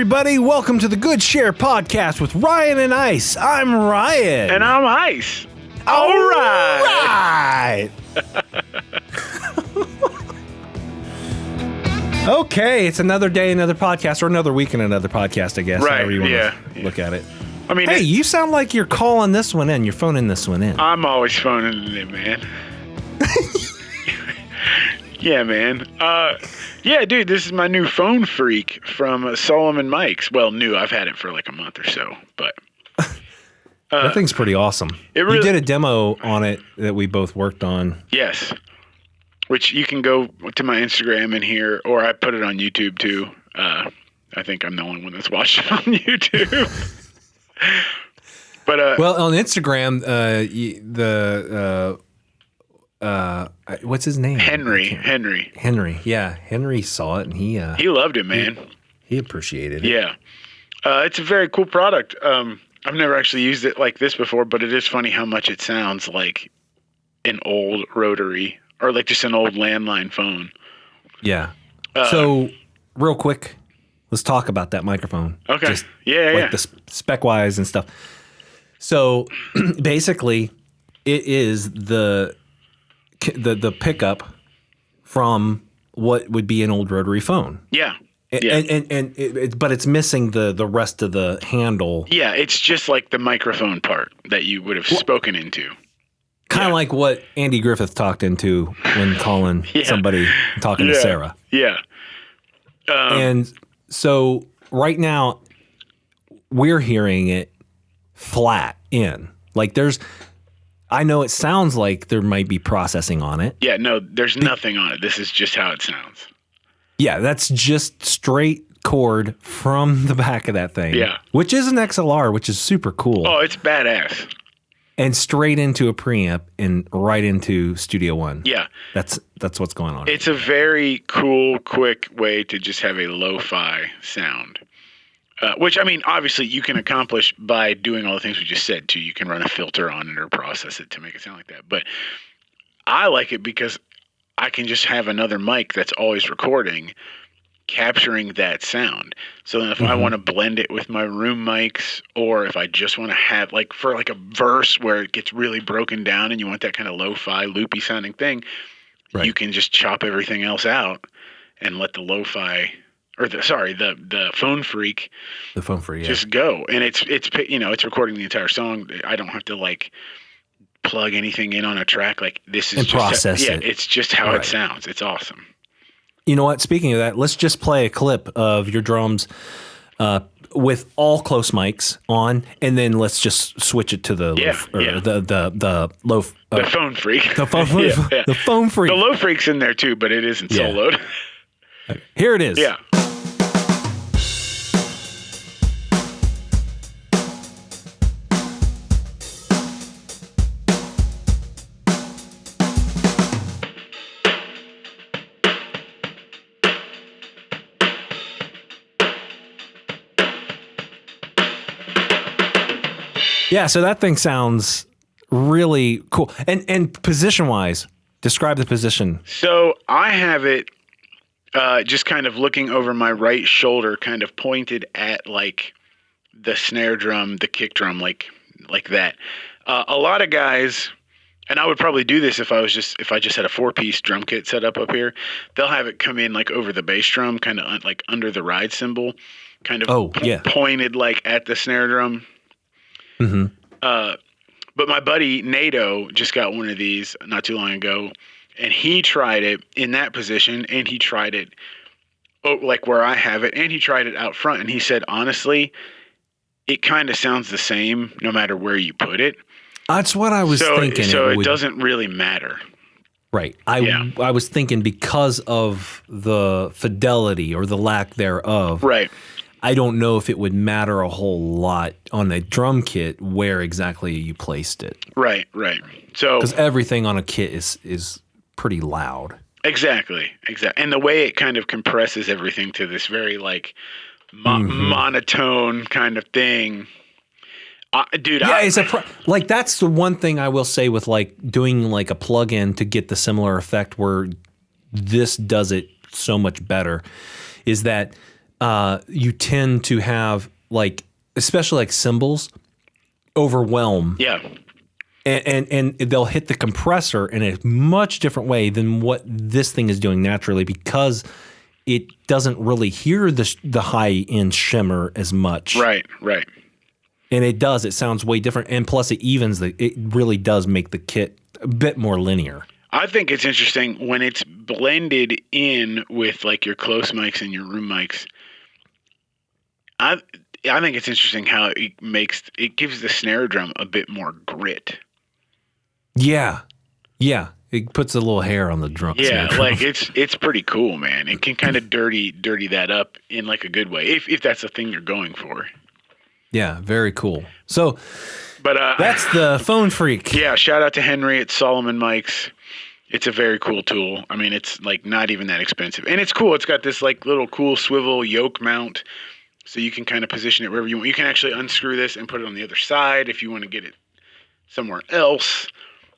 everybody. Welcome to the Good Share Podcast with Ryan and Ice. I'm Ryan. And I'm Ice. All right. Okay, it's another day, another podcast, or another week and another podcast, I guess. Right, however you want yeah. to look at it. I mean, hey, you sound like you're calling this one in. You're phoning this one in. I'm always phoning it in, man. Yeah, man. Yeah, dude, this is my new PhonePhreq from Solomon Mics. Well, new. I've had it for like a month or so, but That thing's pretty awesome. You did a demo on it that we both worked on. Yes, which you can go to my Instagram and hear, or I put it on YouTube too. I think I'm the only one that's watched it on YouTube. But well, on Instagram, what's his name? Henry. Yeah, Henry saw it and he loved it, man. He appreciated it. Yeah, it's a very cool product. I've never actually used it like this before, but it is funny how much it sounds like an old rotary or like just an old landline phone. Yeah. So, real quick, let's talk about that microphone. Okay. Just yeah. The spec-wise and stuff. So, basically, it is the pickup from what would be an old rotary phone. Yeah. But it's missing the rest of the handle. Yeah, it's just like the microphone part that you would have spoken into. Kind of like what Andy Griffith talked into when calling somebody talking to Sarah. Yeah. And so right now we're hearing it flat in. Like I know it sounds like there might be processing on it. Yeah, no, there's nothing on it. This is just how it sounds. Yeah, that's just straight cord from the back of that thing. Yeah. Which is an XLR, which is super cool. Oh, it's badass. And straight into a preamp and right into Studio One. Yeah. That's what's going on. It's a very cool, quick way to just have a lo-fi sound. Which, I mean, obviously you can accomplish by doing all the things we just said, too. You can run a filter on it or process it to make it sound like that. But I like it because I can just have another mic that's always recording, capturing that sound. So then if I want to blend it with my room mics, or if I just want to have, like, for like a verse where it gets really broken down and you want that kind of lo-fi, loopy sounding thing, you can just chop everything else out and let the lo-fi... Or the PhonePhreq. The PhonePhreq, just go, and it's recording the entire song. I don't have to like plug anything in on a track. Like this is and just process it. It's just how it sounds. It's awesome. You know what? Speaking of that, let's just play a clip of your drums with all close mics on, and then let's just switch it to the the PhonePhreq. The PhonePhreq. The PhonePhreq. The low freak's in there too, but it isn't soloed. Here it is. Yeah. Yeah, so that thing sounds really cool. And position-wise, describe the position. So I have it just kind of looking over my right shoulder, kind of pointed at like the snare drum, the kick drum, like that. A lot of guys, and I would probably do this if I just had a 4-piece drum kit set up here. They'll have it come in like over the bass drum, kind of like under the ride cymbal, kind of pointed like at the snare drum. Mm-hmm. But my buddy Nato just got one of these not too long ago, and he tried it in that position, and he tried it like where I have it, and he tried it out front, and he said, honestly, it kind of sounds the same no matter where you put it. That's what I was thinking. So it doesn't really matter. Right. I was thinking because of the fidelity or the lack thereof. Right. I don't know if it would matter a whole lot on a drum kit where exactly you placed it. Right. So because everything on a kit is pretty loud. Exactly. And the way it kind of compresses everything to this very like monotone kind of thing. Dude, it's like that's the one thing I will say with like doing like a plug-in to get the similar effect where this does it so much better is that you tend to have like, especially like cymbals, overwhelm. Yeah. And they'll hit the compressor in a much different way than what this thing is doing naturally, because it doesn't really hear the high end shimmer as much. Right. And it does. It sounds way different. And plus it really does make the kit a bit more linear. I think it's interesting when it's blended in with like your close mics and your room mics. I think it's interesting how it gives the snare drum a bit more grit. Yeah. It puts a little hair on the drum. Yeah, like it's pretty cool, man. It can kind of dirty that up in like a good way, if that's the thing you're going for. Yeah, very cool. So, but that's the PhonePhreq. Yeah, shout out to Henry at Solomon Mics. It's a very cool tool. I mean, it's like not even that expensive, and it's cool. It's got this like little cool swivel yoke mount, so you can kind of position it wherever you want. You can actually unscrew this and put it on the other side if you want to get it somewhere else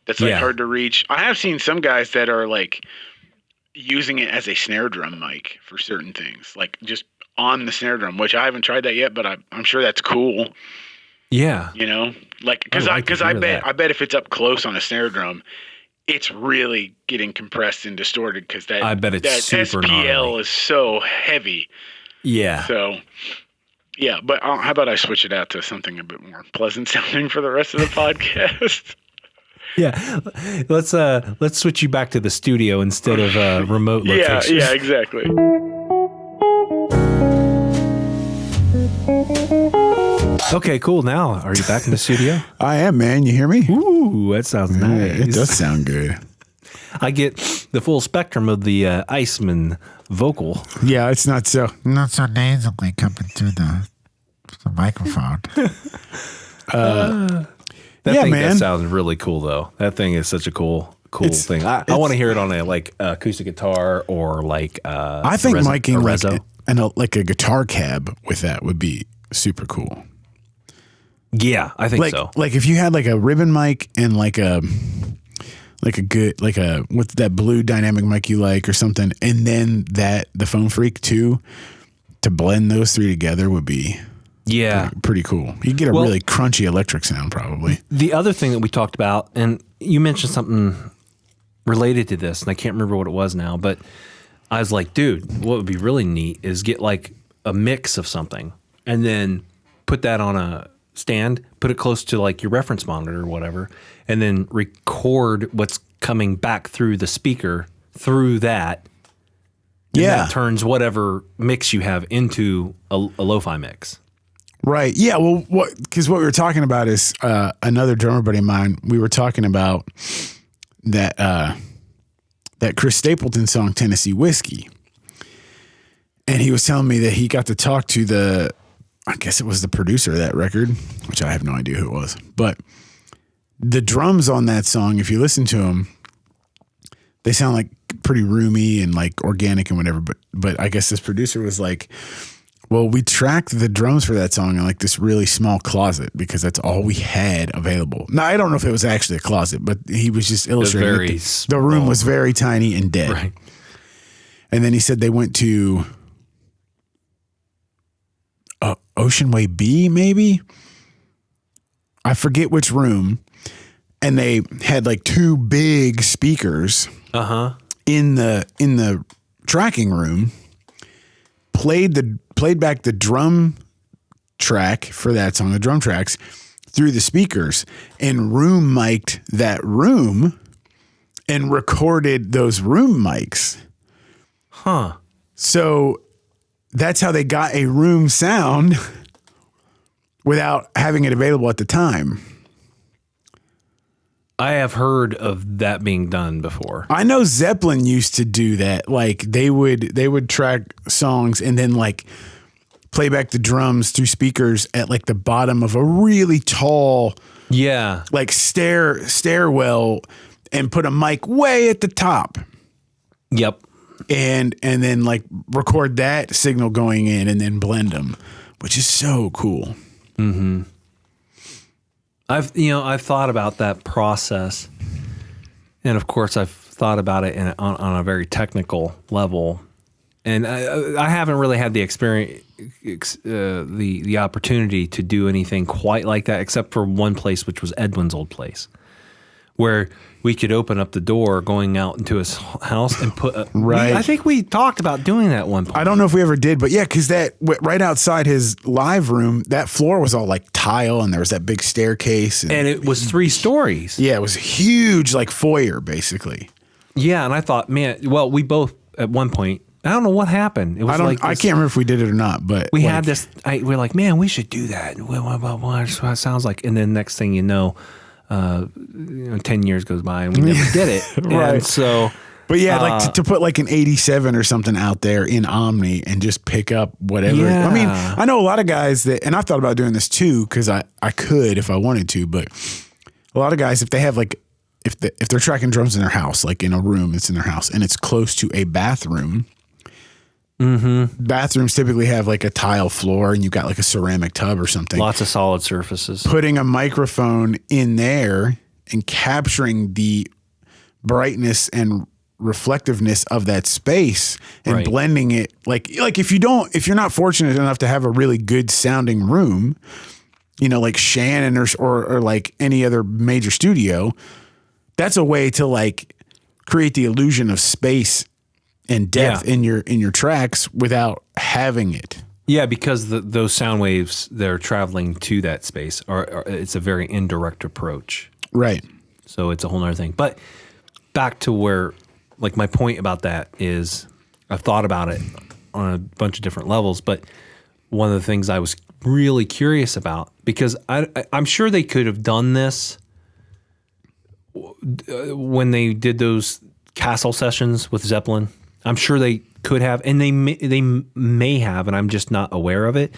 that's like hard to reach. I have seen some guys that are like using it as a snare drum mic for certain things, like just on the snare drum, which I haven't tried that yet, but I'm sure that's cool. Yeah. You know, like because I bet if it's up close on a snare drum, it's really getting compressed and distorted because I bet it's super SPL gnarly. is so heavy. Yeah. So, yeah, but how about I switch it out to something a bit more pleasant sounding for the rest of the podcast? Yeah, let's switch you back to the studio instead of remote location. Yeah, exactly. Okay, cool. Now, are you back in the studio? I am, man. You hear me? Ooh, that sounds nice. It does sound good. I get the full spectrum of the Iceman vocal. Yeah, it's not so nasally coming through the microphone. That yeah, thing man. That sounds really cool, though. That thing is such a cool thing. I want to hear it on a like acoustic guitar or like I think miking like a guitar cab with that would be super cool. Yeah, I think so. Like if you had like a ribbon mic and like a with that blue dynamic mic you like or something, and then the PhonePhreq too, to blend those three together would be pretty cool. You get a really crunchy electric sound probably. The other thing that we talked about, and you mentioned something related to this, and I can't remember what it was now, but I was like, dude, what would be really neat is get like a mix of something and then put that on a stand, put it close to like your reference monitor or whatever, and then record what's coming back through the speaker through that. And that turns whatever mix you have into a lo-fi mix. Right. Yeah. Well, because what we were talking about is another drummer buddy of mine. We were talking about that Chris Stapleton song, Tennessee Whiskey. And he was telling me that he got to talk to I guess it was the producer of that record, which I have no idea who it was. But the drums on that song, if you listen to them, they sound like pretty roomy and like organic and whatever. But I guess this producer was like, well, we tracked the drums for that song in like this really small closet because that's all we had available. Now, I don't know if it was actually a closet, but he was just illustrating the room was very tiny and dead. Right. And then he said they went to Ocean Way B, maybe? I forget which room. And they had like two big speakers in the tracking room. Played back the drum track for that song, the drum tracks, through the speakers, and room mic'd that room and recorded those room mics. Huh. So that's how they got a room sound without having it available at the time. I have heard of that being done before. I know Zeppelin used to do that. Like they would track songs and then like play back the drums through speakers at like the bottom of a really tall, like stairwell, and put a mic way at the top. Yep. And then like record that signal going in and then blend them, which is so cool. Mm-hmm. I've thought about that process, and of course I've thought about it on a very technical level. And I haven't really had the experience, the opportunity to do anything quite like that, except for one place, which was Edwin's old place, where we could open up the door going out into his house and put. Right. I think we talked about doing that one point. I don't know if we ever did, but yeah, because that right outside his live room, that floor was all like tile, and there was that big staircase, And it was 3 stories. yeah, it was a huge like foyer basically. Yeah, and I thought, man, well, we both at one point. I don't know what happened. It was I can't remember if we did it or not, but we had this. We're like, man, we should do that. What it sounds like, and then next thing you know, 10 years goes by and we never did it. Right. And so, but yeah, like to put like an 87 or something out there in Omni and just pick up whatever. Yeah. I mean, I know a lot of guys that, and I've thought about doing this too, because I could if I wanted to, but a lot of guys, if they have like, if they're tracking drums in their house, like in a room that's in their house and it's close to a bathroom, bathrooms typically have like a tile floor and you've got like a ceramic tub or something. lots of solid surfaces. Putting a microphone in there and capturing the brightness and reflectiveness of that space and Right. blending it like if you're not fortunate enough to have a really good sounding room, like Shannon or like any other major studio, that's a way to like create the illusion of space and depth in your tracks without having it. Yeah, because those sound waves that are traveling to that space it's a very indirect approach. Right. So it's a whole nother thing. But back to where, like, my point about that is I've thought about it on a bunch of different levels, but one of the things I was really curious about, because I'm sure they could have done this when they did those Castle sessions with Zeppelin. I'm sure they could have, and they may have, and I'm just not aware of it.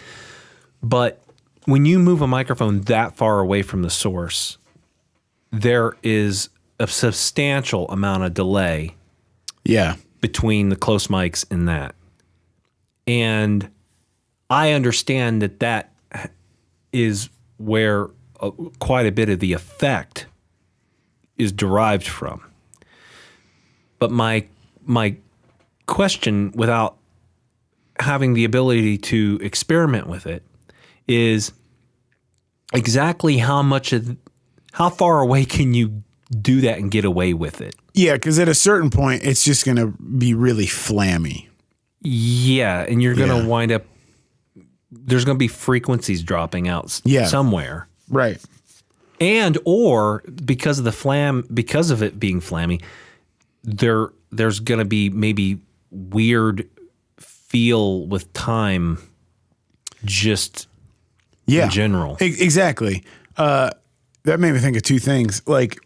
But when you move a microphone that far away from the source, there is a substantial amount of delay between the close mics and that. And I understand that is where quite a bit of the effect is derived from. But my question, without having the ability to experiment with it, is exactly how far away can you do that and get away with it? Yeah, because at a certain point, it's just going to be really flammy. Yeah, and you're going to wind up, there's going to be frequencies dropping out somewhere. Right. And or because of it being flammy, there's going to be maybe weird feel with time just in general. Exactly. That made me think of 2 things. Like,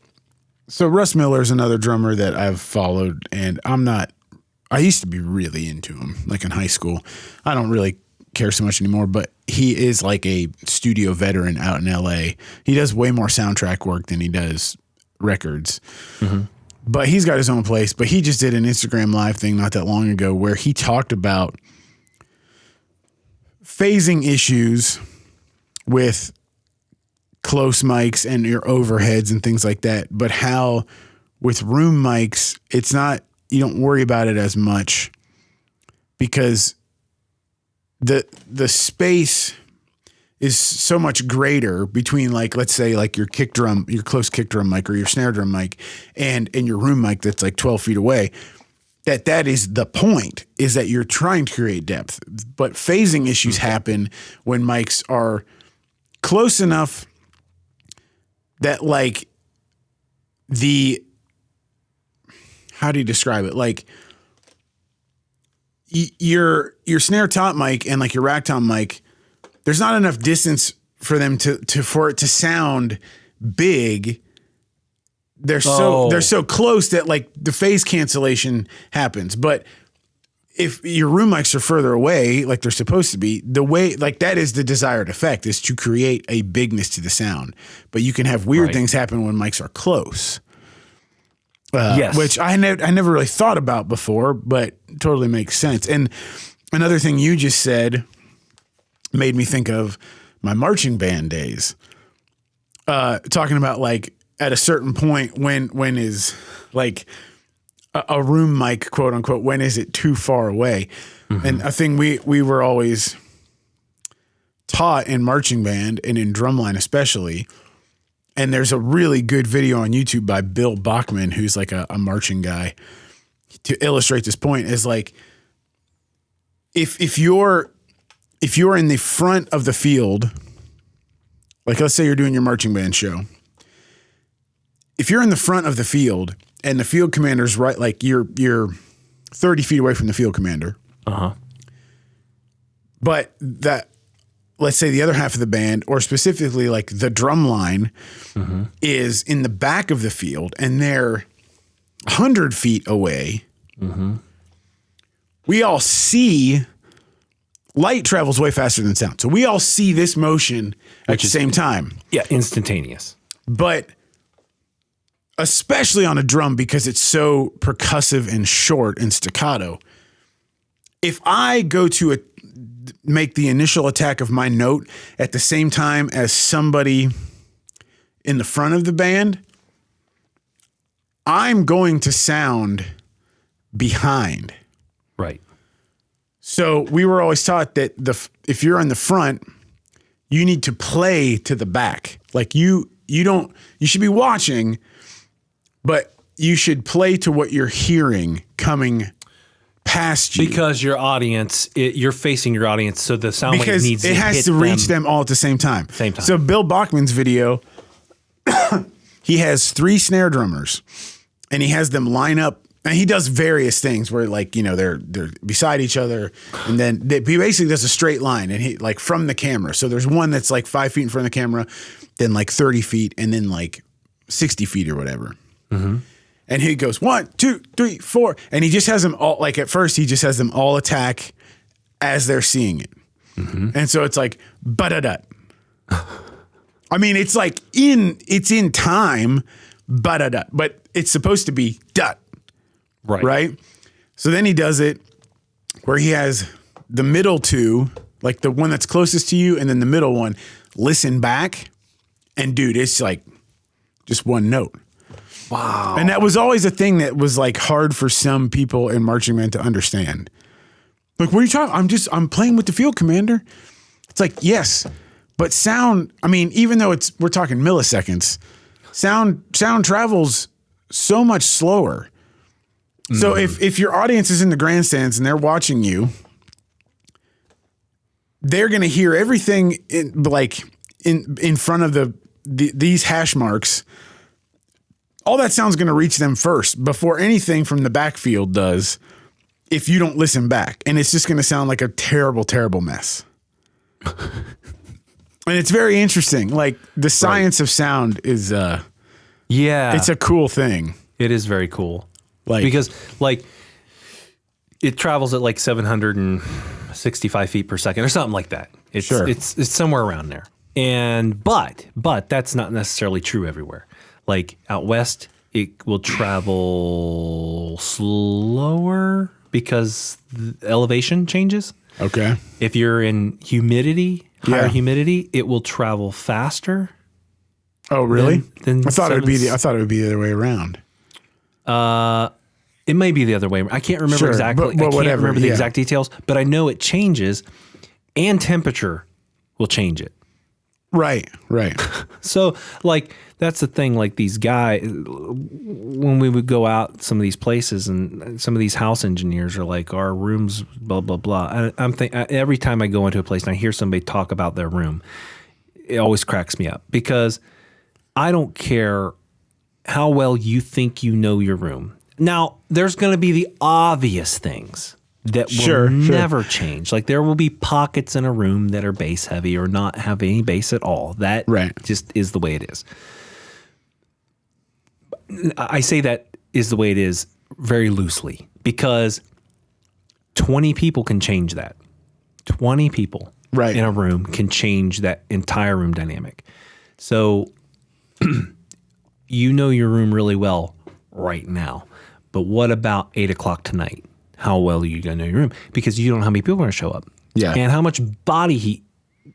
so Russ Miller is another drummer that I've followed, and I used to be really into him, like in high school. I don't really care so much anymore, but he is like a studio veteran out in LA. He does way more soundtrack work than he does records. Mm-hmm. But he's got his own place. But he just did an Instagram live thing not that long ago where he talked about phasing issues with close mics and your overheads and things like that. But how with room mics, it's not, you don't worry about it as much because the space is so much greater between, like, let's say like your kick drum, your close kick drum mic or your snare drum mic and your room mic that's like 12 feet away. That is the point, is that you're trying to create depth. But phasing issues happen when mics are close enough that, like, how do you describe it? Like your snare top mic and like your rack tom mic, there's not enough distance for them for it to sound big. They're so close that like the phase cancellation happens. But if your room mics are further away, like they're supposed to be, the way, like, that is the desired effect, is to create a bigness to the sound. But you can have weird things happen when mics are close. Yes. Which I never really thought about before, but totally makes sense. And another thing you just said made me think of my marching band days. Talking about, like, at a certain point when is, like, a room mic, quote unquote, when is it too far away? And a thing we were always taught in marching band and in drumline especially, and there's a really good video on YouTube by Bill Bachman, who's like a marching guy, to illustrate this point, is like, if you're in the front of the field, like let's say you're doing your marching band show, if you're in the front of the field and the field commander's right, like you're 30 feet away from the field commander, but that, let's say the other half of the band, or specifically like the drum line, is in the back of the field and they're 100 feet away. We all see light travels way faster than sound. So we all see this motion at the same time. Yeah, instantaneous. But especially on a drum, because it's so percussive and short and staccato, if I go to make the initial attack of my note at the same time as somebody in the front of the band, I'm going to sound behind. Right. So we were always taught that if you're in the front, you need to play to the back. Like you should be watching, but you should play to what you're hearing coming past you. Because your audience, you're facing your audience, so the sound wave needs to hit them. It has to reach them all at the same time. Same time. So Bill Bachman's video, he has 3 snare drummers, and he has them line up, and he does various things where, like, you know, they're beside each other, and then he basically does a straight line, and he, like, from the camera. So there's one that's like 5 feet in front of the camera, then like 30 feet, and then like 60 feet or whatever. And he goes 1, 2, 3, 4, and he just has them all, like, at first he just has them all attack as they're seeing it. And so it's like ba-da-da. I mean, it's like it's in time, ba-da-da, but it's supposed to be dot. Right. So then he does it where he has the middle 2, like the one that's closest to you, and then the middle one, listen back. And dude, it's like just one note. Wow. And that was always a thing that was like hard for some people in marching band to understand. Like, what are you talking? I'm playing with the field commander. It's like, yes, but sound, I mean, even though we're talking milliseconds, sound travels so much slower. So if your audience is in the grandstands and they're watching you, they're going to hear everything in front of these hash marks. All that sound's going to reach them first before anything from the backfield does, if you don't listen back. And it's just going to sound like a terrible, terrible mess. And it's very interesting. Like, the science of sound is, it's a cool thing. It is very cool. Because it travels at like 765 feet per second or something like that. It's somewhere around there. And but that's not necessarily true everywhere. Like out west, it will travel slower because the elevation changes. Okay. If you're in higher humidity, it will travel faster. Oh, really? I thought it would be the other way around. It may be the other way. I can't remember exactly. I can't remember the exact details, but I know it changes, and temperature will change it. Right. So, like, that's the thing. Like, these guys, when we would go out some of these places, and some of these house engineers are like, our rooms, blah blah blah. Every time I go into a place and I hear somebody talk about their room, it always cracks me up, because I don't care how well you think you know your room. Now, there's going to be the obvious things that will never change. Like, there will be pockets in a room that are bass heavy or not have any bass at all. That just is the way it is. I say that is the way it is very loosely, because 20 people can change that. 20 people in a room can change that entire room dynamic. So you know your room really well right now. But what about 8 o'clock tonight? How well are you going to know your room? Because you don't know how many people are going to show up. Yeah. And how much body heat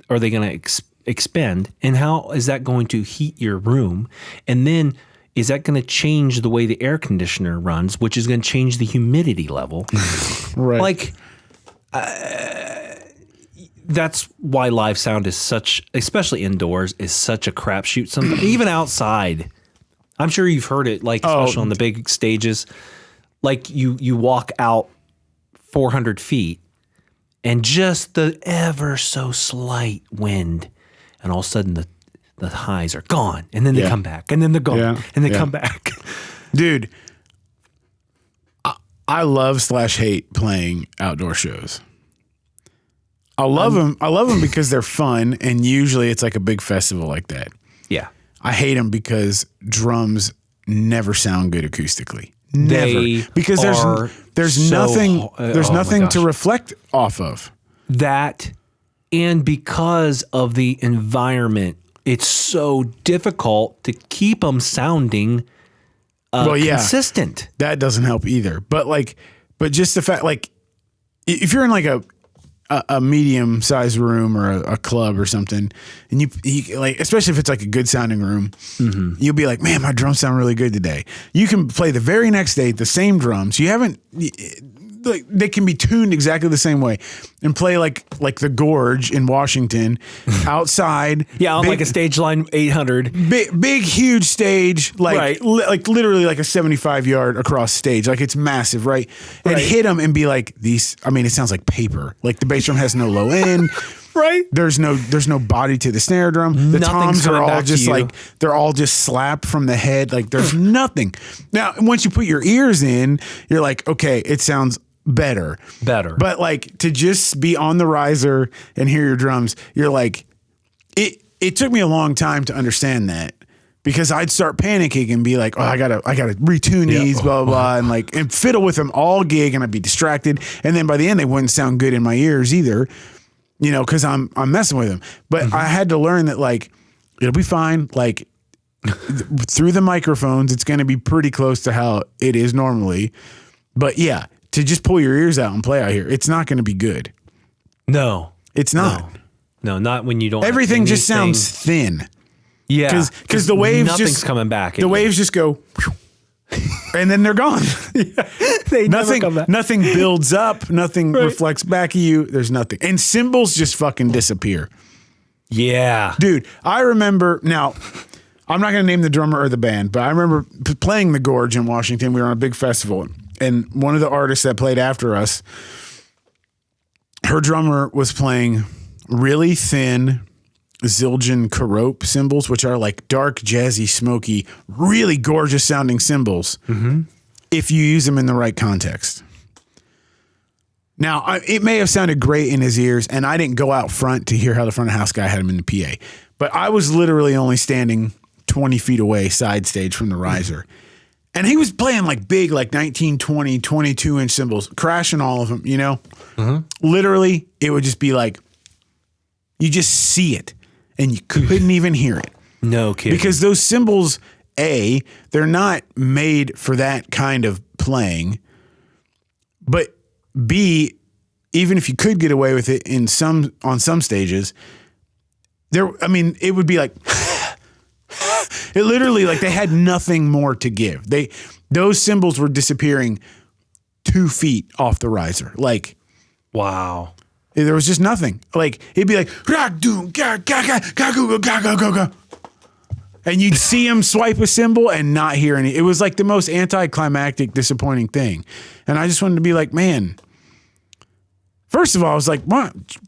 are they going to expend? And how is that going to heat your room? And then is that going to change the way the air conditioner runs, which is going to change the humidity level? Right. Like, that's why live sound is such, especially indoors, is such a crapshoot. Sometimes, even outside, I'm sure you've heard it, like, especially on the big stages. Like, you walk out 400 feet and just the ever so slight wind, and all of a sudden the highs are gone, and then they come back, and then they're gone, and they come back. Dude, I love / hate playing outdoor shows. I love them. I love them because they're fun, and usually it's like a big festival like that. Yeah. I hate them because drums never sound good acoustically. Never. Because there's nothing to reflect off of. That, and because of the environment, it's so difficult to keep them sounding consistent. That doesn't help either. But just the fact, like, if you're in like a medium sized room or a club or something, and you like, especially if it's like a good sounding room, you'll be like, man, my drums sound really good today. You can play the very next day the same drums. You haven't, like, they can be tuned exactly the same way, and play like the Gorge in Washington outside. Yeah, on like a stage line 800. Big, huge stage, like like literally like a 75-yard across stage. Like, it's massive, right? And hit them and be like, these, I mean, it sounds like paper. Like, the bass drum has no low end. Right. There's no body to the snare drum. The toms are all just like, they're all just slapped from the head. Like, there's nothing. Now, once you put your ears in, you're like, okay, it sounds better. But like, to just be on the riser and hear your drums, you're like, it took me a long time to understand that, because I'd start panicking and be like, oh, I gotta retune these, blah, blah, blah, and like, and fiddle with them all gig, and I'd be distracted. And then by the end, they wouldn't sound good in my ears either, you know, because I'm messing with them. But I had to learn that, like, it'll be fine. Like, through the microphones, it's going to be pretty close to how it is normally. But yeah, to just pull your ears out and play out here, it's not going to be good. No. It's not. No, not when you don't. Everything just sounds thin. Yeah. Because the waves nothing's coming back. The waves just go, and then they're gone. They never come back. Nothing builds up. Nothing reflects back at you. There's nothing. And cymbals just fucking disappear. Yeah. Dude, I remember, now, I'm not going to name the drummer or the band, but I remember playing the Gorge in Washington. We were on a big festival, and one of the artists that played after us, her drummer was playing really thin Zildjian Karope cymbals, which are like dark, jazzy, smoky, really gorgeous sounding cymbals if you use them in the right context. Now, it may have sounded great in his ears, and I didn't go out front to hear how the front of house guy had him in the PA, but I was literally only standing 20 feet away, side stage from the riser. And he was playing like big, like 19, 20, 22-inch cymbals, crashing all of them, you know? Literally, it would just be like, you just see it, and you couldn't even hear it. No kidding. Because those cymbals, A, they're not made for that kind of playing, but B, even if you could get away with it on some stages, it would be like, it literally, like, they had nothing more to give. Those cymbals were disappearing 2 feet off the riser. Like, wow. There was just nothing. Like, it'd be like, and you'd see him swipe a cymbal and not hear any. It was like the most anticlimactic, disappointing thing. And I just wanted to be like, man, first of all, I was like,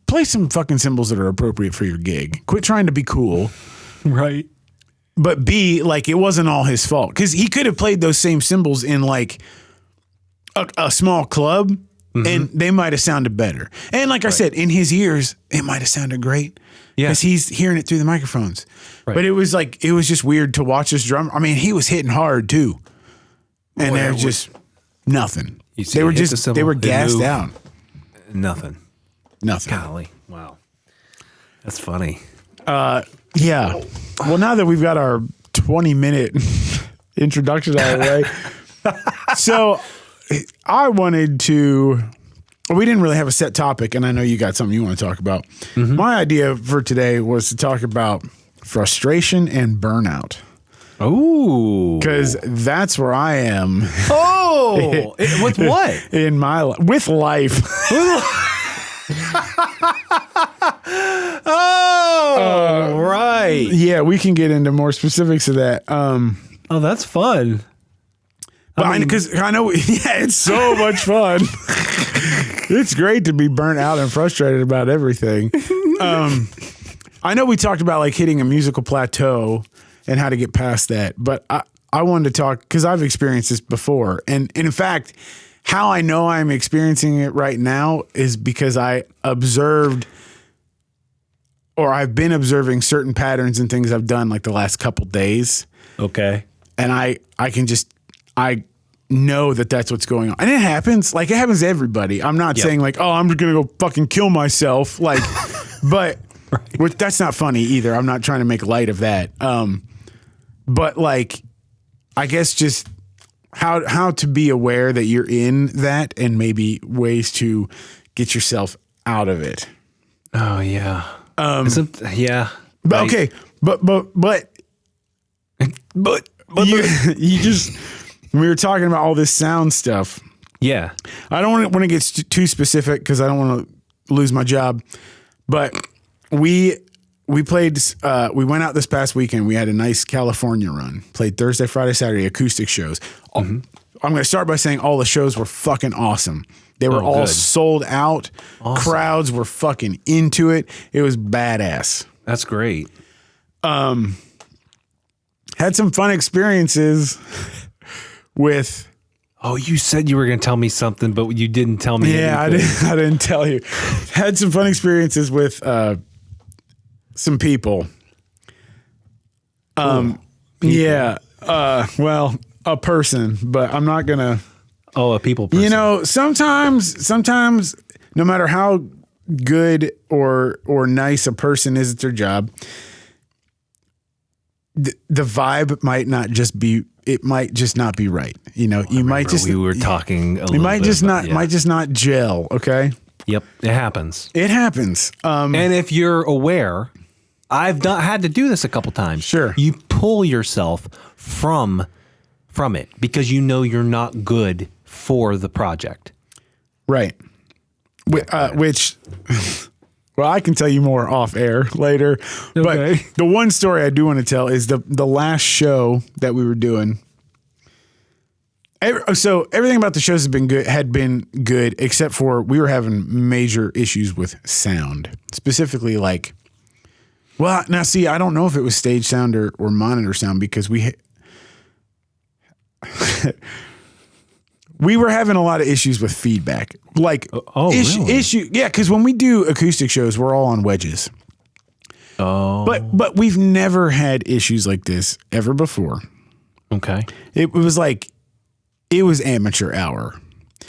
play some fucking cymbals that are appropriate for your gig. Quit trying to be cool. Right. But B, like, it wasn't all his fault, because he could have played those same cymbals in like a small club, and they might have sounded better. And like I said, in his ears, it might have sounded great because he's hearing it through the microphones. Right. But it was just weird to watch this drummer. I mean, he was hitting hard too, and there was just nothing. They were gassed out. Nothing. Golly, wow, that's funny. Yeah. Well, now that we've got our 20-minute introduction out of the way, so I wanted to. We didn't really have a set topic, and I know you got something you want to talk about. My idea for today was to talk about frustration and burnout. Oh, because that's where I am with what? in my with life. Right. Yeah, we can get into more specifics of that. Oh, that's fun. But because I know, yeah, it's so much fun. It's great to be burnt out and frustrated about everything. I know we talked about like hitting a musical plateau and how to get past that, but I wanted to talk because I've experienced this before. And in fact, how I know I'm experiencing it right now is because I observed, or I've been observing certain patterns and things I've done like the last couple days. Okay. And I know that that's what's going on. And it happens. Like, it happens to everybody. I'm not saying like, oh, I'm going to go fucking kill myself. Like, but which, that's not funny either. I'm not trying to make light of that. But like, I guess just how to be aware that you're in that and maybe ways to get yourself out of it. Oh yeah. Yeah. But okay. But you just, we were talking about all this sound stuff. Yeah. I don't want to get too specific because I don't want to lose my job. But we played. We went out this past weekend. We had a nice California run. Played Thursday, Friday, Saturday acoustic shows. I'm going to start by saying all the shows were fucking awesome. They were all sold out. Awesome. Crowds were fucking into it. It was badass. That's great. Had some fun experiences with. Oh, you said you were going to tell me something, but you didn't tell me. Yeah, anything. I didn't tell you. Had some fun experiences with some people. Yeah. Well, a person, but I'm not gonna. Oh, a people person. You know, sometimes, no matter how good or nice a person is at their job, the vibe might not just be. It might just not be right. You know, you might just. We were talking. You might just not. Might just not gel. Okay. Yep, it happens. It happens. And if you're aware, I've had to do this a couple times. Sure. You pull yourself from it because you know you're not good for the project. Right. Which, well, I can tell you more off air later. Okay. But the one story I do want to tell is the last show that we were doing. So everything about the shows had been good, except for we were having major issues with sound, specifically like. Well, now see, I don't know if it was stage sound or monitor sound because we were having a lot of issues with feedback. Like, really? Yeah, because when we do acoustic shows, we're all on wedges. Oh, but we've never had issues like this ever before. Okay, it was amateur hour.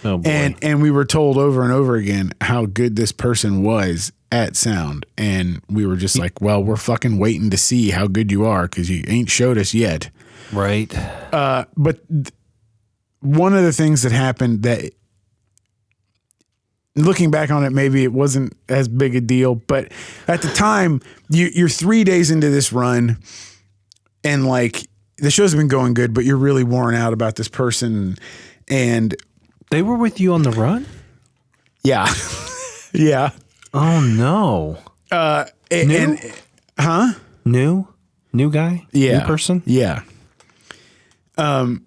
Oh boy. And we were told over and over again how good this person was at sound. And we were just like, well, we're fucking waiting to see how good you are because you ain't showed us yet. Right. But one of the things that happened that, looking back on it, maybe it wasn't as big a deal. But at the time, you're 3 days into this run and like the show's been going good, but you're really worn out about this person. And they were with you on the run? Yeah. Yeah. Oh no. New guy? Yeah. New person? Yeah. And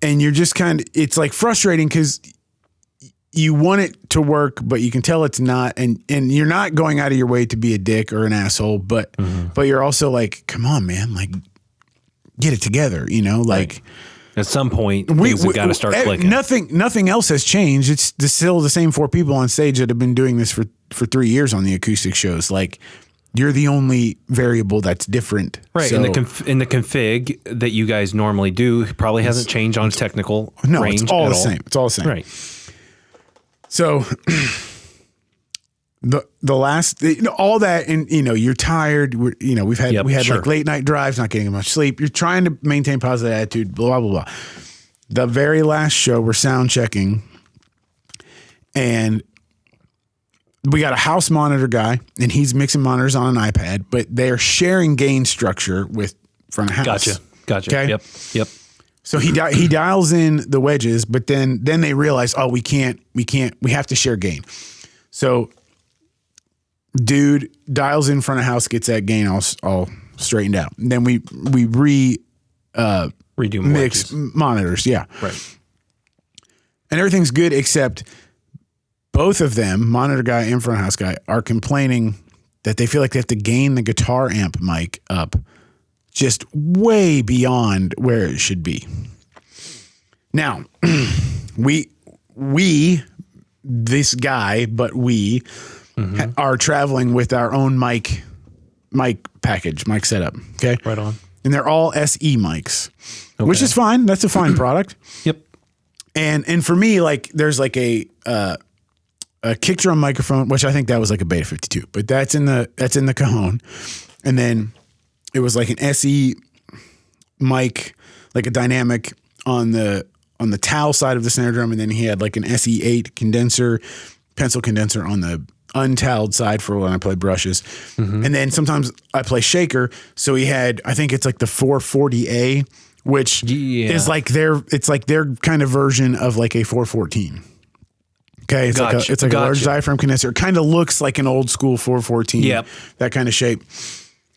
you're just kind of, it's like frustrating because you want it to work, but you can tell it's not. And you're not going out of your way to be a dick or an asshole, but you're also like, come on, man, like get it together, you know, like. Right. At some point, things have got to start clicking. Nothing else has changed. It's still the same 4 people on stage that have been doing this for 3 years on the acoustic shows. Like, you're the only variable that's different. Right. So, and the config that you guys normally do probably hasn't changed on technical range. It's all the same. It's all the same. Right. So the last, all that, and you're tired. We've had like late night drives, not getting much sleep. You're trying to maintain positive attitude, blah, blah, blah. The very last show, we're sound checking, and we got a house monitor guy, and he's mixing monitors on an iPad, but they're sharing gain structure with front of house. Gotcha. Okay. Yep. So he dials in the wedges, but then they realize, oh, we have to share gain. So dude dials in front of house, gets that gain all straightened out. And then we redo mix monitors. Yeah. Right. And everything's good except both of them, monitor guy and front of house guy, are complaining that they feel like they have to gain the guitar amp mic up just way beyond where it should be. Now, we this guy, but we are traveling with our own mic package, mic setup. Okay. Right on. And they're all SE mics, which is fine. That's a fine product. Yep. And for me, like there's like a kick drum microphone, which I think that was like a Beta 52, but that's in the Cajon. And then it was like an SE mic, like a dynamic on the towel side of the snare drum. And then he had like an SE8 condenser, pencil condenser on the untoweled side for when I play brushes. And then sometimes I play shaker. So he had, I think it's like the 440A, which is like their kind of version of like a 414. Okay. It's like a large diaphragm condenser. It kind of looks like an old school 414. Yep. That kind of shape.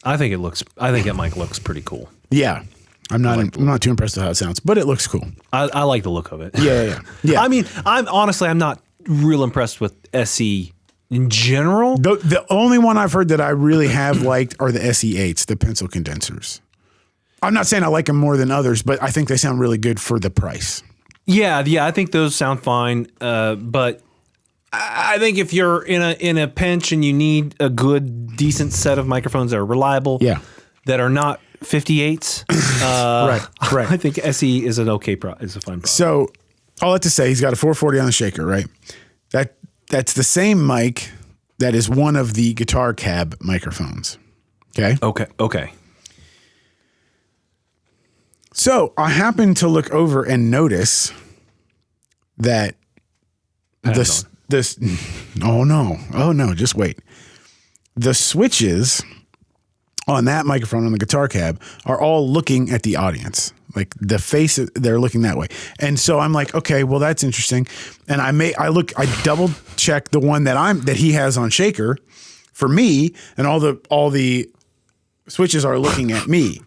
I think that mic looks pretty cool. Yeah. I'm not too impressed with how it sounds, but it looks cool. I like the look of it. Yeah. I mean, I'm not real impressed with SE in general. The only one I've heard that I really have liked are the SE8s, the pencil condensers. I'm not saying I like them more than others, but I think they sound really good for the price. Yeah, I think those sound fine. But I think if you're in a pinch and you need a good, decent set of microphones that are reliable, that are not 58s, right. I think SE is an okay is a fine product. So all that to say, he's got a 440 on the shaker, right? That's the same mic that is one of the guitar cab microphones. Okay. So I happened to look over and notice that oh no, just wait. The switches on that microphone on the guitar cab are all looking at the audience. Like the face, they're looking that way. And so I'm like, okay, well that's interesting. And I double check the one that he has on shaker for me, and all the switches are looking at me.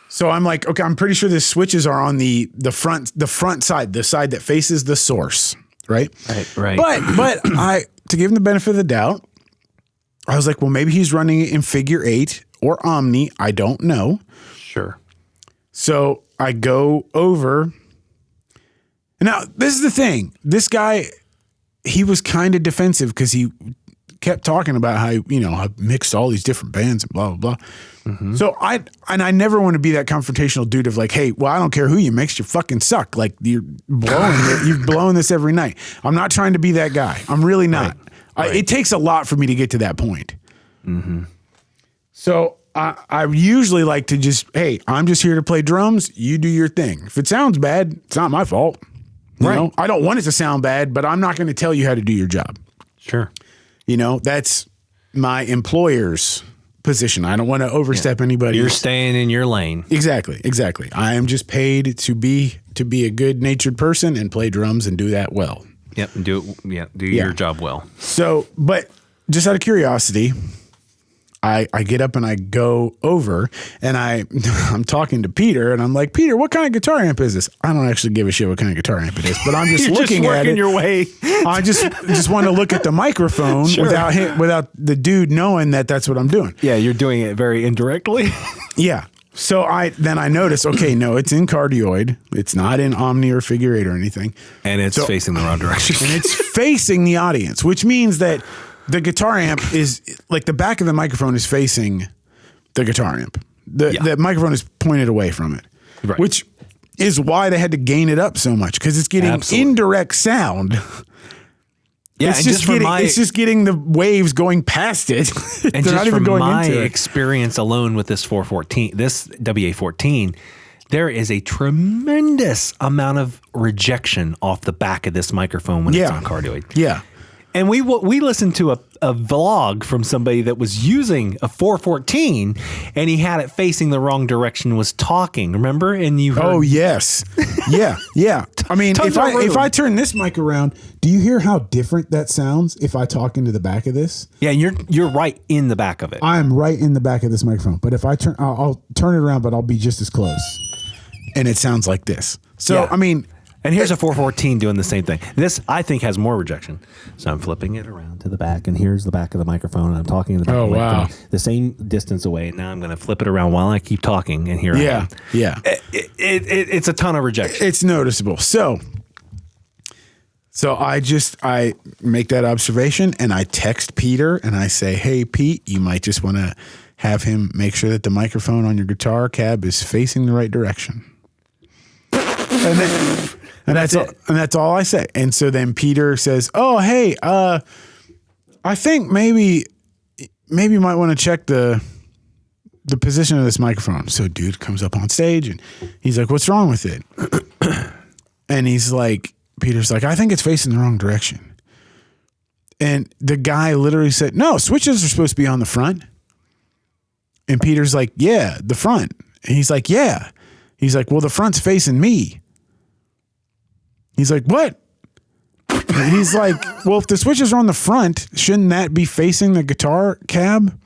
So I'm like, okay, I'm pretty sure the switches are on the front side, the side that faces the source, right? Right. But to give him the benefit of the doubt, I was like, well, maybe he's running it in figure 8 or Omni. I don't know. Sure. So I go over. Now, this is the thing. This guy, he was kind of defensive because he kept talking about how, I mixed all these different bands and blah, blah, blah. So I never want to be that confrontational dude of like, hey, well, I don't care who you mix, you fucking suck. Like you're blowing this every night. I'm not trying to be that guy. I'm really not. Right. It takes a lot for me to get to that point. So I usually like to just, hey, I'm just here to play drums. You do your thing. If it sounds bad, it's not my fault. You know? I don't want it to sound bad, but I'm not going to tell you how to do your job. Sure. That's my employer's position. I don't want to overstep anybody. You're staying in your lane. Exactly. I am just paid to be a good-natured person and play drums and do that well. Yep, and do your job well. So, but just out of curiosity, I get up and I go over and I'm talking to Peter and I'm like, Peter, what kind of guitar amp is this? I don't actually give a shit what kind of guitar amp it is, but I'm just looking at it. Your way. I just want to look at the microphone without the dude knowing that that's what I'm doing. Yeah, you're doing it very indirectly. Yeah. So I noticed, okay, no, it's in cardioid. It's not in Omni or figure 8 or anything. And it's facing the wrong direction. And it's facing the audience, which means that the guitar amp is like the back of the microphone is facing the guitar amp. The microphone is pointed away from it, right. Which is why they had to gain it up so much because it's getting indirect sound. Yeah, it's just getting the waves going past it. And just from my experience alone with this 414, this WA14, there is a tremendous amount of rejection off the back of this microphone when it's on cardioid. Yeah. And we listened to a vlog from somebody that was using a 414 and he had it facing the wrong direction, was talking, remember? And you heard, oh, yes. Yeah. I mean, if I turn this mic around, do you hear how different that sounds if I talk into the back of this? Yeah, and you're right in the back of it. I'm right in the back of this microphone. But if I'll turn it around, but I'll be just as close. And it sounds like this. So, Yeah. I mean... And here's a 414 doing the same thing. This, I think, has more rejection. So I'm flipping it around to the back, and here's the back of the microphone, and I'm talking in the back of the microphone, the same distance away. And now I'm going to flip it around while I keep talking, and here I am. Yeah. It's a ton of rejection. It's noticeable. So I make that observation, and I text Peter, and I say, hey, Pete, you might just want to have him make sure that the microphone on your guitar cab is facing the right direction. And that's all I say. And so then Peter says, "Oh, hey, I think maybe you might want to check the position of this microphone." So dude comes up on stage and he's like, "What's wrong with it?" And he's like, Peter's like, "I think it's facing the wrong direction." And the guy literally said, "No, switches are supposed to be on the front." And Peter's like, "Yeah, the front." And he's like, "Yeah." He's like, "Well, the front's facing me." He's like, "What?" And he's like, "Well, if the switches are on the front, shouldn't that be facing the guitar cab?"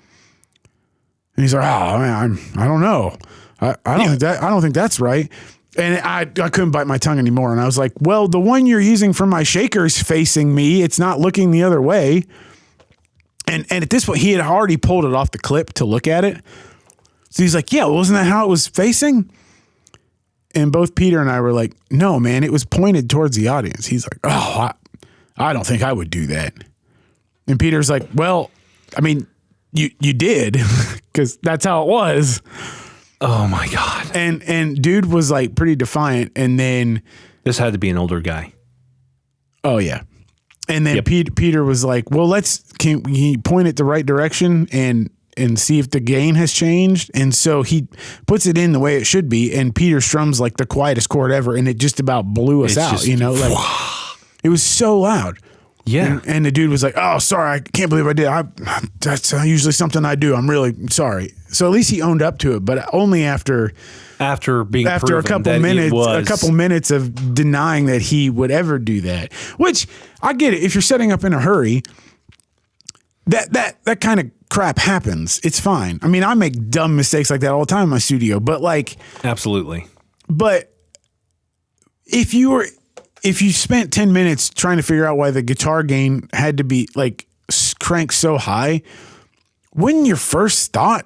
And he's like, "Oh, man, I don't know. I don't think that's right." And I couldn't bite my tongue anymore. And I was like, "Well, the one you're using for my shaker's facing me. It's not looking the other way." And at this point, he had already pulled it off the clip to look at it. So he's like, "Yeah, wasn't that how it was facing?" And both Peter and I were like, "No, man, it was pointed towards the audience." He's like, "Oh, I don't think I would do that." And Peter's like, "Well, I mean, you did because that's how it was." Oh my God. And dude was like pretty defiant. And then this had to be an older guy. Oh yeah. And then Peter was like, "Well, can you point it the right direction and see if the gain has changed?" And so he puts it in the way it should be, and Peter strums like the quietest chord ever, and it just about blew us out, like it was so loud. Yeah. And the dude was like, "Oh, sorry, I can't believe I did. That's usually something I do. I'm really sorry." So at least he owned up to it, but only after a couple minutes of denying that he would ever do that. Which I get it. If you're setting up in a hurry, that kind of crap happens. It's fine. I mean, I make dumb mistakes like that all the time in my studio, but like, absolutely. But if you spent 10 minutes trying to figure out why the guitar gain had to be like cranked so high, wouldn't your first thought,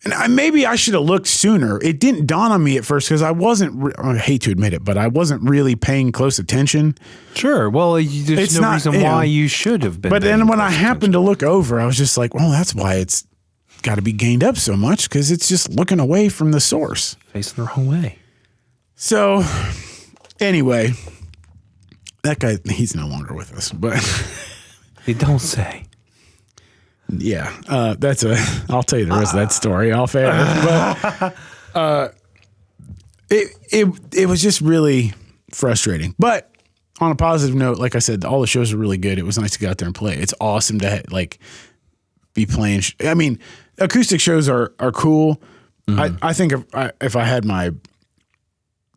and maybe I should have looked sooner. It didn't dawn on me at first because I hate to admit it, but I wasn't really paying close attention. Sure. Well, there's no reason why you should have been. But then when I happened to look over, I was just like, well, that's why it's got to be gained up so much, because it's just looking away from the source. Facing the wrong way. So anyway, that guy, he's no longer with us, but you don't say. Yeah, I'll tell you the rest of that story off air. But it was just really frustrating. But on a positive note, like I said, all the shows were really good. It was nice to get out there and play. It's awesome to be playing. I mean, acoustic shows are cool. Mm-hmm. I think if I had my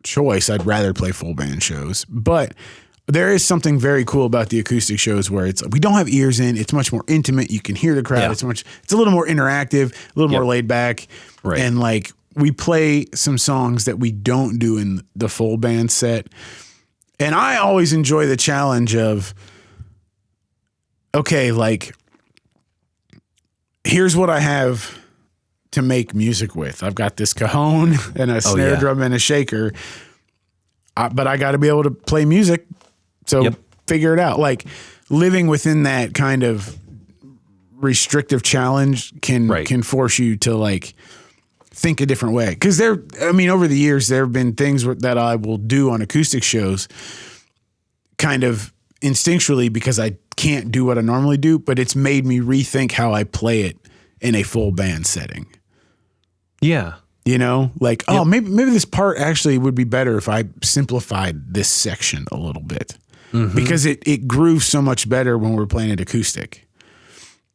choice, I'd rather play full band shows. But there is something very cool about the acoustic shows where we don't have ears in. It's much more intimate. You can hear the crowd. Yeah. It's a little more interactive, a little more laid back. Right. And we play some songs that we don't do in the full band set. And I always enjoy the challenge of, okay, here's what I have to make music with. I've got this cajon and a snare drum and a shaker, but I got to be able to play music. So figure it out. Living within that kind of restrictive challenge can force you to think a different way. Because over the years, there have been things that I will do on acoustic shows kind of instinctually because I can't do what I normally do, but it's made me rethink how I play it in a full band setting. Yeah. Maybe this part actually would be better if I simplified this section a little bit. because it grooves so much better when we're playing it acoustic.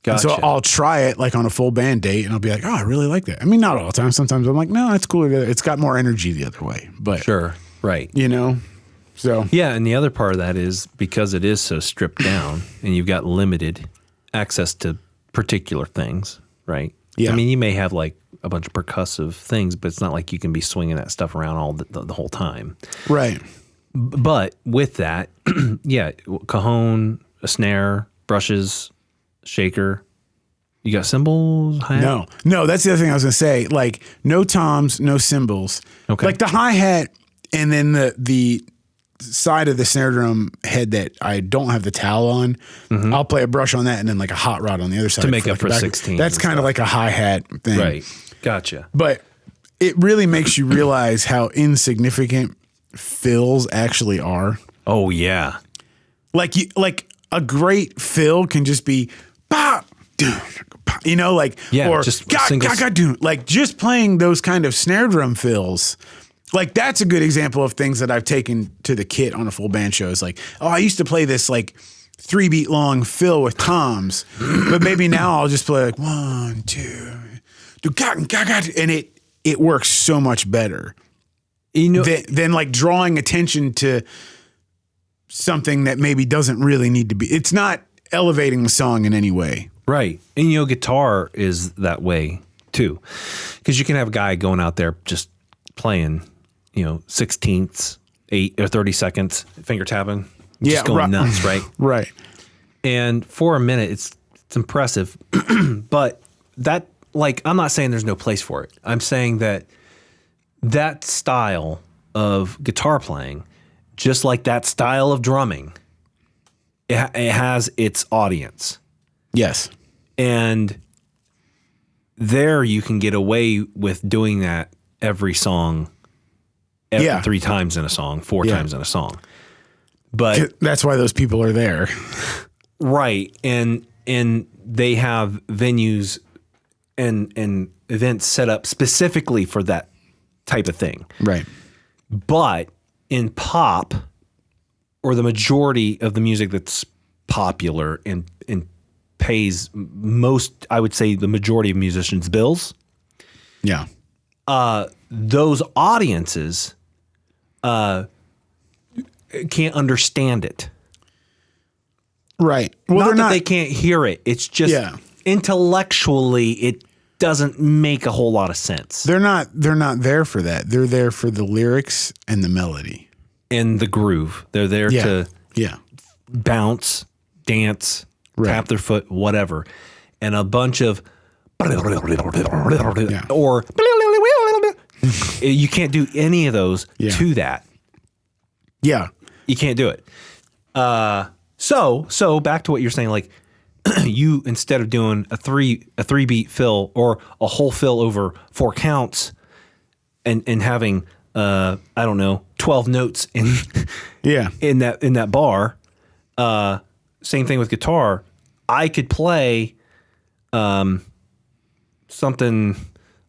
Gotcha. So I'll try it like on a full band date and I'll be like, oh, I really like that. I mean, not all the time. Sometimes I'm like, no, it's cooler. It's got more energy the other way. But Sure. Right. So Yeah, and the other part of that is because it is so stripped down and you've got limited access to particular things, right? Yeah. I mean, you may have like a bunch of percussive things, but it's not like you can be swinging that stuff around all the whole time. Right. But with that, yeah, cajon, a snare, brushes, shaker. You got cymbals? Hi-hat? No, that's the other thing I was going to say. Like no toms, no cymbals. Okay. Like the hi-hat and then the side of the snare drum head that I don't have the towel on, I'll play a brush on that and then like a hot rod on the other side. To make up like for a back. 16. That's kind of like a hi-hat thing. Right. Gotcha. But it really makes you realize how insignificant fills actually are. Oh, yeah. Like a great fill can just be pop, like Yeah, or just like just playing those kind of snare drum fills. Like that's a good example of things that I've taken to the kit on a full band show. It's like, oh, I used to play this like 3 beat long fill with toms, but maybe now I'll just play like 1, 2, and it works so much better. Than like drawing attention to something that maybe doesn't really need to be. It's not elevating the song in any way. Right. And, guitar is that way too. Because you can have a guy going out there just playing, 16ths, 8 or 30 seconds, finger tapping, just going nuts, right? Right. And for a minute, it's impressive. But that, like, I'm not saying there's no place for it. I'm saying that style of guitar playing, just like that style of drumming, it has its audience. Yes. And there you can get away with doing that every song, 3 times in a song, 4 times in a song. But that's why those people are there. Right. And they have venues and events set up specifically for that type of thing. Right. But in pop, or the majority of the music that's popular and pays most, I would say the majority of musicians' bills. Yeah. Those audiences can't understand it. Right. Well, not that they can't hear it. It's just intellectually it doesn't make a whole lot of sense. They're not there for that. They're there for the lyrics and the melody. And the groove. They're there to bounce, dance, tap their foot, whatever. And a bunch of or you can't do any of those to that. Yeah. You can't do it. So back to what you're saying, like you, instead of doing a three beat fill or a whole fill over 4 counts and having, I don't know, 12 notes in that bar, same thing with guitar. I could play, something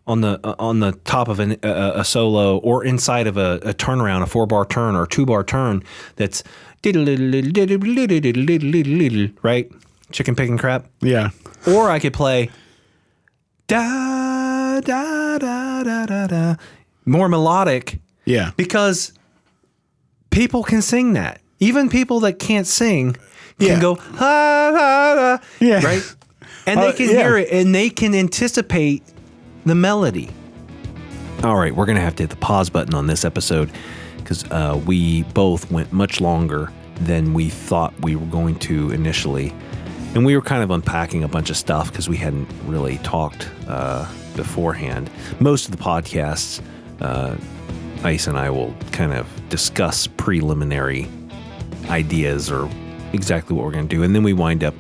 on the top of a solo or inside of a turnaround, a 4-bar turn or a 2-bar turn that's right, chicken picking crap. Yeah. Or I could play da da da da da da, more melodic. Yeah. Because people can sing that. Even people that can't sing can go ha ha ha. Yeah. Right. And they can hear it and they can anticipate the melody. All right, we're going to have to hit the pause button on this episode because we both went much longer than we thought we were going to initially. And we were kind of unpacking a bunch of stuff because we hadn't really talked beforehand. Most of the podcasts, Ice and I will kind of discuss preliminary ideas or exactly what we're going to do. And then we wind up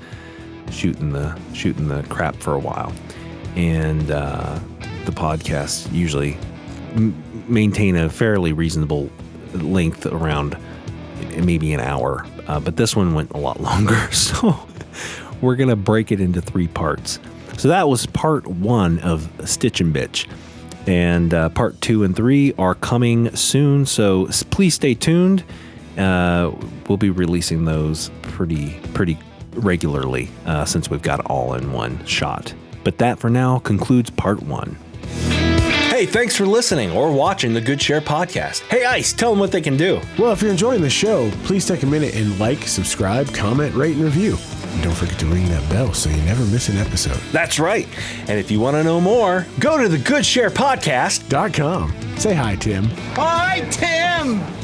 shooting the crap for a while. And the podcasts usually maintain a fairly reasonable length, around maybe an hour. But this one went a lot longer. So we're going to break it into 3 parts. So that was part 1 of Stitch and Bitch. And part 2 and 3 are coming soon. So please stay tuned. We'll be releasing those pretty regularly since we've got it all in one shot. But that for now concludes part 1. Hey, thanks for listening or watching the Good Share podcast. Hey, Ice, tell them what they can do. Well, if you're enjoying the show, please take a minute and like, subscribe, comment, rate, and review. And don't forget to ring that bell so you never miss an episode. That's right. And if you want to know more, go to thegoodsharepodcast.com. .com. Say hi, Tim. Hi, Tim!